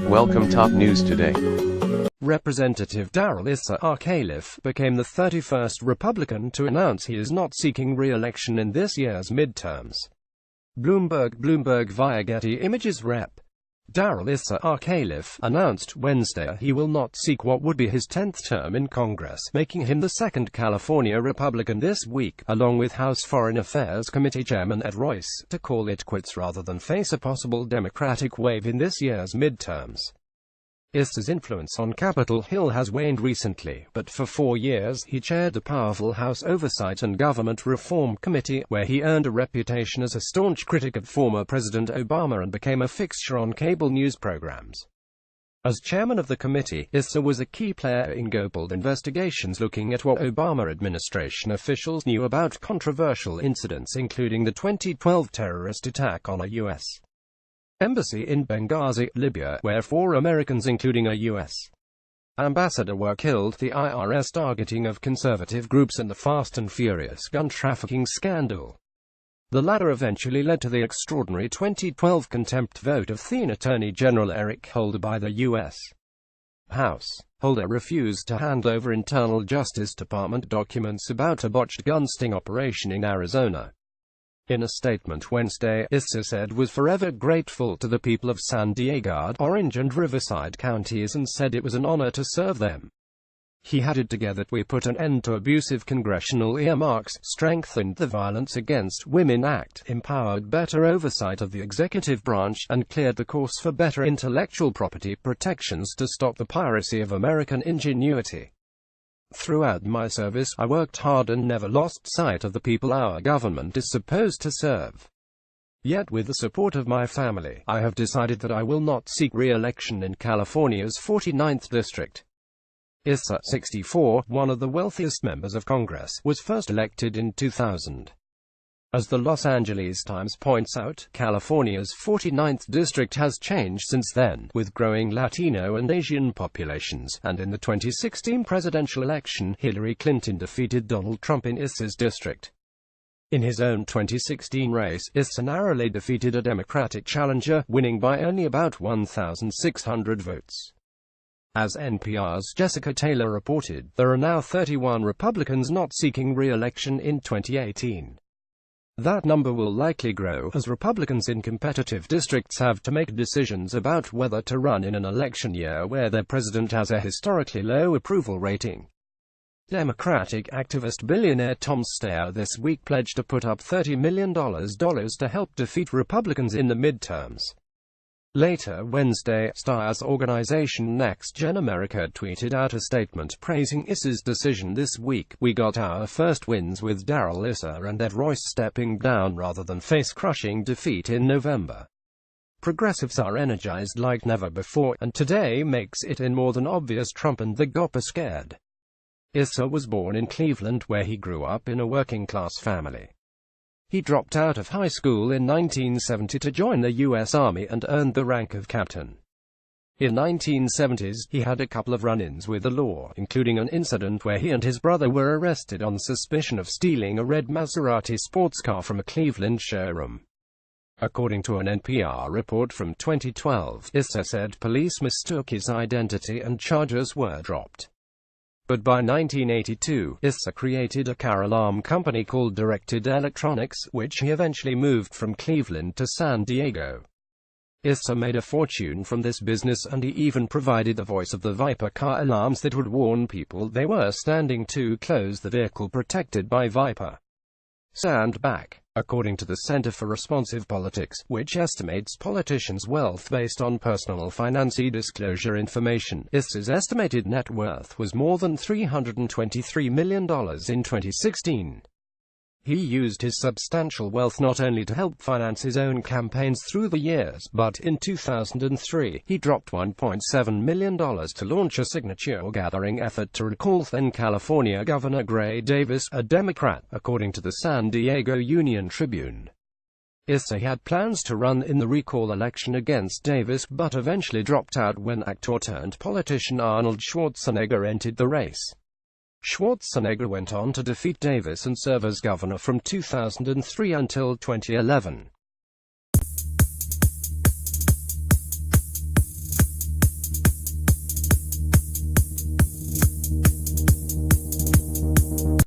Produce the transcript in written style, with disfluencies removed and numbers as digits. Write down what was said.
Welcome top news today. Representative Darrell Issa, RCalif, became the 31st Republican to announce he is not seeking re-election in this year's midterms. BloombergBloomberg via Getty Images Rep. Darrell Issa, RCalif, announced Wednesday he will not seek what would be his 10th term in Congress, making him the second California Republican this week, along with House Foreign Affairs Committee Chairman Darrell Issa, to call it quits rather than face a possible Democratic wave in this year's midterms. Issa's influence on Capitol Hill has waned recently, but for 4 years he chaired the powerful House Oversight and Government Reform Committee, where he earned a reputation as a staunch critic of former President Obama and became a fixture on cable news programs. As chairman of the committee, Issa was a key player in global investigations looking at what Obama administration officials knew about controversial incidents, including the 2012 terrorist attack on a U.S. embassy in Benghazi, Libya, where 4 Americans including a U.S. ambassador were killed, the IRS targeting of conservative groups, and the Fast and Furious gun trafficking scandal. The latter eventually led to the extraordinary 2012 contempt vote of then Attorney General Eric Holder by the U.S. House. Holder refused to hand over internal Justice Department documents about a botched gun sting operation in Arizona. In a statement Wednesday, Issa said was forever grateful to the people of San Diego, Orange and Riverside counties and said it was an honor to serve them. He added together, "We put an end to abusive congressional earmarks, strengthened the Violence Against Women Act, empowered better oversight of the executive branch, and cleared the course for better intellectual property protections to stop the piracy of American ingenuity. Throughout my service, I worked hard and never lost sight of the people our government is supposed to serve. Yet with the support of my family, I have decided that I will not seek re-election in California's 49th district." Issa, 64, one of the wealthiest members of Congress, was first elected in 2000. As the Los Angeles Times points out, California's 49th district has changed since then, with growing Latino and Asian populations, and in the 2016 presidential election, Hillary Clinton defeated Donald Trump in Issa's district. In his own 2016 race, Issa narrowly defeated a Democratic challenger, winning by only about 1,600 votes. As NPR's Jessica Taylor reported, there are now 31 Republicans not seeking re-election in 2018. That number will likely grow, as Republicans in competitive districts have to make decisions about whether to run in an election year where their president has a historically low approval rating. Democratic activist billionaire Tom Steyer this week pledged to put up $30 million to help defeat Republicans in the midterms. Later Wednesday, Steyer's organization Next Gen America tweeted out a statement praising Issa's decision this week. "We got our first wins with Darrell Issa and Darrell Issa stepping down rather than face crushing defeat in November. Progressives are energized like never before, and today makes it more than obvious Trump and the GOP are scared." Issa was born in Cleveland, where he grew up in a working-class family. He dropped out of high school in 1970 to join the U.S. Army and earned the rank of captain. In the 1970s, he had a couple of run-ins with the law, including an incident where he and his brother were arrested on suspicion of stealing a red Maserati sports car from a Cleveland showroom. According to an NPR report from 2012, Issa said police mistook his identity and charges were dropped. But by 1982, Issa created a car alarm company called Directed Electronics, which he eventually moved from Cleveland to San Diego. Issa made a fortune from this business, and he even provided the voice of the Viper car alarms that would warn people they were standing too close, the vehicle protected by Viper. Stand back. According to the Center for Responsive Politics, which estimates politicians' wealth based on personal financial disclosure information, Issa's estimated net worth was more than $323 million in 2016. He used his substantial wealth not only to help finance his own campaigns through the years, but in 2003, he dropped $1.7 million to launch a signature-gathering effort to recall then-California Governor Gray Davis, a Democrat, according to the San Diego Union-Tribune. Issa had plans to run in the recall election against Davis, but eventually dropped out when actor-turned-politician Arnold Schwarzenegger entered the race. Schwarzenegger went on to defeat Davis and serve as governor from 2003 until 2011.